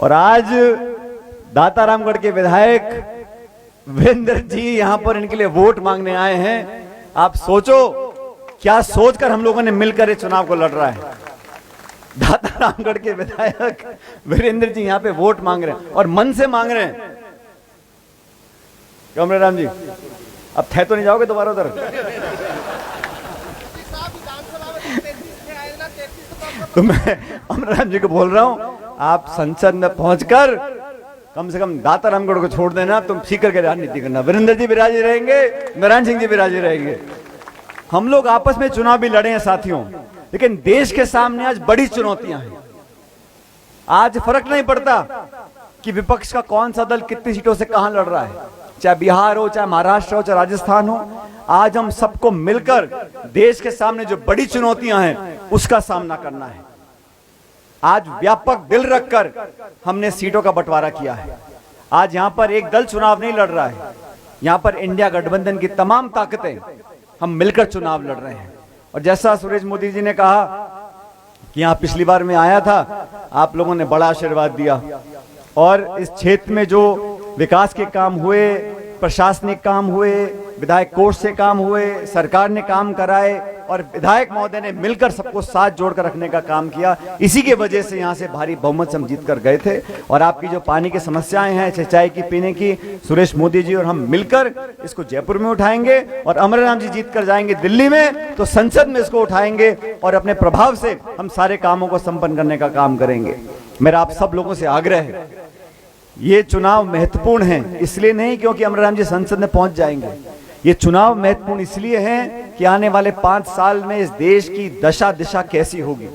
और आज दातारामगढ़ के विधायक वीरेंद्र जी यहां पर इनके लिए वोट मांगने आए हैं। आप सोचो क्या सोचकर हम लोगों ने मिलकर इस चुनाव को लड़ रहा है। दातारामगढ़ के विधायक वीरेंद्र जी यहां पे वोट मांग रहे हैं और मन से मांग रहे हैं। क्यों अमराराम जी, अब थे तो नहीं जाओगे दोबारा उधर? तो मैं अमराराम जी को बोल रहा हूं, आप संसद में पहुंचकर कम से कम दातारामगढ़ को छोड़ देना, तुम सीकर के राजनीति करना। वीरेंद्र जी भी राजी रहेंगे, नारायण सिंह जी भी राजी रहेंगे। हम लोग आपस में चुनाव भी लड़े हैं साथियों, लेकिन देश के सामने आज बड़ी चुनौतियां हैं। आज फर्क नहीं पड़ता कि विपक्ष का कौन सा दल कितनी सीटों से कहां लड़ रहा है, चाहे बिहार हो, चाहे महाराष्ट्र हो, चाहे राजस्थान हो। आज हम सबको मिलकर देश के सामने जो बड़ी चुनौतियां हैं उसका सामना करना है। आज व्यापक दिल रखकर हमने सीटों का बंटवारा किया है। आज यहां पर एक दल चुनाव नहीं लड़ रहा है, यहां पर इंडिया गठबंधन की तमाम ताकतें हम मिलकर चुनाव लड़ रहे हैं। और जैसा सुरेश मोदी जी ने कहा कि यहां पिछली बार मैं आया था, आप लोगों ने बड़ा आशीर्वाद दिया और इस क्षेत्र में जो विकास के काम हुए, प्रशासनिक काम हुए, विधायक कोष से काम हुए, सरकार ने काम कराए और विधायक महोदय ने मिलकर सबको साथ जोड़कर रखने का काम किया। इसी के वजह से यहां से भारी बहुमत से हम जीत कर गए थे। और आपकी जो पानी की समस्याएं हैं, सिंचाई की, पीने की, सुरेश मोदी जी और हम मिलकर इसको जयपुर में उठाएंगे और अमराराम जी जीत कर जाएंगे दिल्ली में, तो संसद में इसको उठाएंगे और अपने प्रभाव से हम सारे कामों को संपन्न करने का काम करेंगे। मेरा आप सब लोगों से आग्रह है, ये चुनाव महत्वपूर्ण है इसलिए नहीं क्योंकि अमराराम जी संसद में पहुंच जाएंगे। ये चुनाव महत्वपूर्ण इसलिए है कि आने वाले 5 साल में इस देश की दशा दिशा कैसी होगी।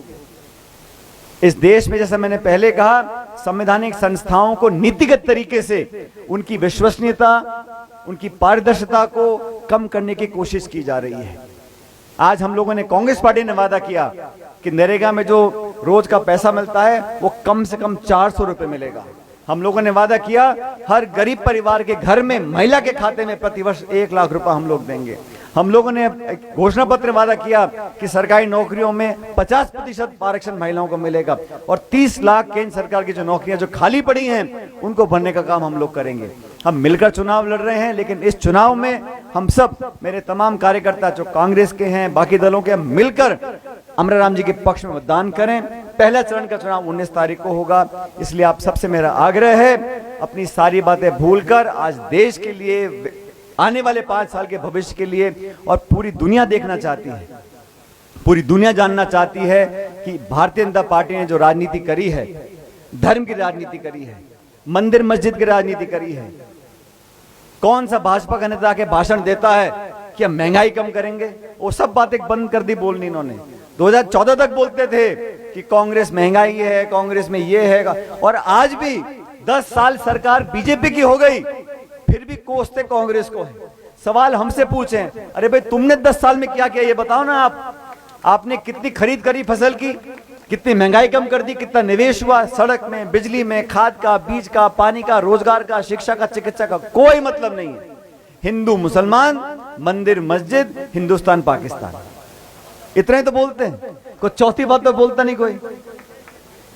इस देश में, जैसा मैंने पहले कहा, संवैधानिक संस्थाओं को नीतिगत तरीके से उनकी विश्वसनीयता, उनकी पारदर्शिता को कम करने की कोशिश की जा रही है। आज हम लोगों ने, कांग्रेस पार्टी ने वादा किया कि नरेगा में जो रोज का पैसा मिलता है वो कम से कम 400 रुपए मिलेगा। हम लोगों ने वादा किया हर गरीब परिवार के घर में महिला के खाते में प्रतिवर्ष 1 लाख रुपए हम लोग देंगे। हम लोगों ने घोषणा पत्र में वादा किया कि सरकारी नौकरियों में 50% आरक्षण महिलाओं को मिलेगा और 30 लाख केंद्र सरकार की जो नौकरियां जो खाली पड़ी हैं उनको भरने का काम हम लोग करेंगे। हम मिलकर चुनाव लड़ रहे हैं, लेकिन इस चुनाव में हम सब, मेरे तमाम कार्यकर्ता जो कांग्रेस के हैं, बाकी दलों के, मिलकर अमराराम जी के पक्ष में मतदान करें। पहला चरण का चुनाव 19 तारीख को होगा, इसलिए आप सबसे मेरा आग्रह है, अपनी सारी बातें भूलकर आज देश के लिए, आने वाले 5 साल के भविष्य के लिए, और पूरी दुनिया देखना चाहती है, पूरी दुनिया जानना चाहती है कि भारतीय जनता पार्टी ने जो राजनीति करी है, धर्म की राजनीति करी है, मंदिर मस्जिद की राजनीति करी है। कौन सा भाजपा का नेता के भाषण देता है कि हम महंगाई कम करेंगे, वो सब बातें बंद कर दी बोलनी इन्होंने। 2014 तक बोलते थे कि कांग्रेस महंगाई है, कांग्रेस में ये है, और आज भी 10 साल सरकार बीजेपी की हो गई, फिर भी कोसते कांग्रेस को है। सवाल हमसे पूछें, अरे भाई तुमने 10 साल में क्या किया ये बताओ ना। आपने कितनी खरीद करी फसल की, कितनी महंगाई कम कर दी, कितना निवेश हुआ सड़क में, बिजली में, खाद का, बीज का, पानी का, रोजगार का, शिक्षा का, चिकित्सा का, कोई मतलब नहीं है। हिंदू मुसलमान, मंदिर मस्जिद, हिंदुस्तान पाकिस्तान, इतना ही तो बोलते हैं, कोई चौथी बात तो बोलता नहीं कोई।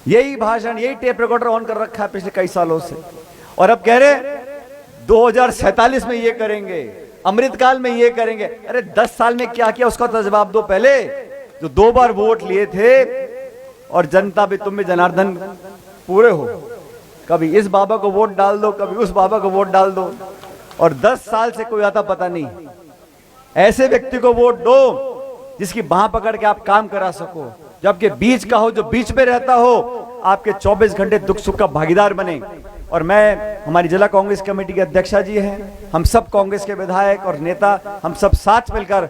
यही भाषण, यही टेप रिकॉर्डर ऑन कर रखा है पिछले कई सालों से, और अब कह रहे 2047 में ये करेंगे, अमृतकाल में ये करेंगे। अरे 10 साल में क्या किया उसका तो जवाब दो पहले। जो 2 बार वोट लिए थे और जनता भी, तुम भी जनार्दन पूरे हो, कभी इस बाबा को वोट डाल दो, कभी उस बाबा को वोट डाल दो, और 10 साल से कोई आता पता नहीं। ऐसे व्यक्ति को वोट दो जिसकी बाह पकड़ के आप काम करा सको, जो आपके बीच का हो, जो बीच में रहता हो, आपके 24 घंटे दुख सुख का भागीदार बने। और मैं, हमारी जिला कांग्रेस कमेटी के अध्यक्षा जी हैं, हम सब कांग्रेस के विधायक और नेता, हम सब साथ मिलकर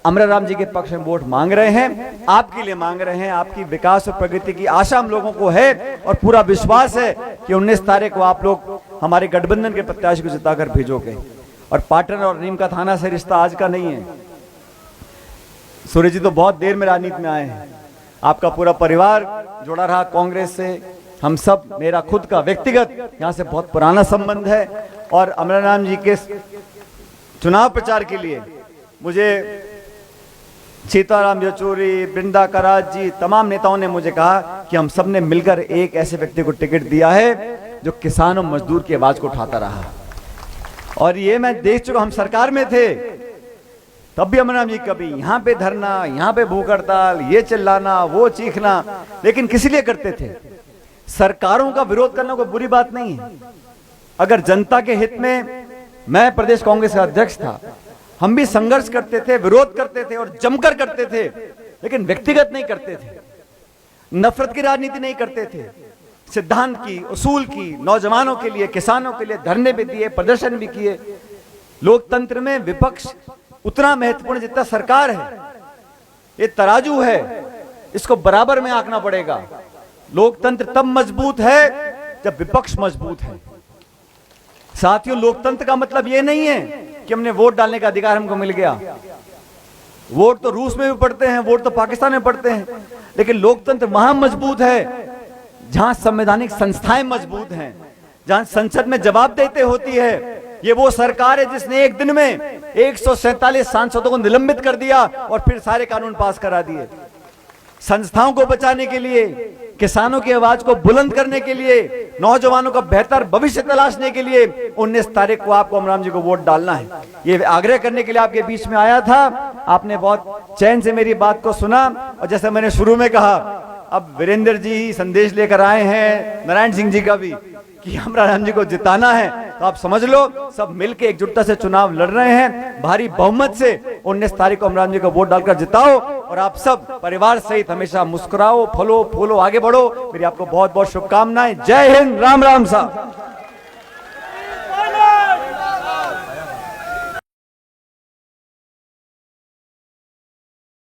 अमराराम जी के पक्ष में वोट मांग रहे हैं, आपके लिए मांग रहे हैं। आपकी विकास और प्रगति की आशा हम लोगों को है और पूरा विश्वास है कि 19 तारीख को आप लोग हमारे गठबंधन के प्रत्याशी को जिताकर भेजोगे। और पाटन और नीम का थाना से रिश्ता आज का नहीं है। सूर्य जी तो बहुत देर में राजनीति में आए हैं, आपका पूरा परिवार जुड़ा रहा कांग्रेस से, हम सब, मेरा खुद का व्यक्तिगत यहाँ से बहुत पुराना संबंध है। और अमराराम जी के चुनाव प्रचार के लिए मुझे सीताराम येचुरी, बृंदा करात जी, तमाम नेताओं ने मुझे कहा कि हम सब ने मिलकर एक ऐसे व्यक्ति को टिकट दिया है जो किसान और मजदूर की आवाज को उठाता रहा। और ये मैं देख चुका, हम सरकार में थे तब भी अमरनाथ जी कभी यहां पे धरना, यहां पे भूख हड़ताल, ये चिल्लाना, वो चीखना, लेकिन किस लिए करते थे? सरकारों का विरोध करना कोई बुरी बात नहीं है। अगर जनता के हित में, मैं प्रदेश कांग्रेस का अध्यक्ष था, हम भी संघर्ष करते थे, विरोध करते थे और जमकर करते थे, लेकिन व्यक्तिगत नहीं करते थे, नफरत की राजनीति नहीं करते थे। सिद्धांत की, उसूल की, नौजवानों के लिए, किसानों के लिए धरने भी दिए, प्रदर्शन भी किए। लोकतंत्र में विपक्ष उतना महत्वपूर्ण जितना सरकार है। ये तराजू है, इसको बराबर में आंकना पड़ेगा। लोकतंत्र तब मजबूत है जब विपक्ष मजबूत है। साथियों, लोकतंत्र का मतलब यह नहीं है कि हमने वोट डालने का अधिकार हमको मिल गया। वोट तो रूस में भी पड़ते हैं, वोट तो पाकिस्तान में पड़ते हैं, लेकिन लोकतंत्र वहां मजबूत है जहां संवैधानिक संस्थाएं मजबूत हैं, जहां संसद में जवाबदेही होती है। ये वो सरकार है जिसने एक दिन में 147 सांसदों को निलंबित कर दिया और फिर सारे कानून पास करा दिए। संस्थाओं को बचाने के लिए, किसानों की आवाज को बुलंद करने के लिए, नौजवानों का बेहतर भविष्य तलाशने के लिए 19 तारीख को आपको अमरनाथ जी को वोट डालना है। ये आग्रह करने के लिए आपके बीच में आया था। आपने बहुत चैन से मेरी बात को सुना और जैसे मैंने शुरू में कहा, अब वीरेंद्र जी संदेश लेकर आए हैं, नारायण सिंह जी का भी, कि अमरनाथ जी को जिताना है। तो आप समझ लो, सब मिलकर एकजुटता से चुनाव लड़ रहे हैं। भारी बहुमत से 19 तारीख को अमरनाथ जी को वोट डालकर जिताओ और आप सब परिवार सहित हमेशा मुस्कुराओ, फलो फूलो, आगे बढ़ो। मेरी आपको बहुत बहुत शुभकामनाएं। जय हिंद, राम राम साहब।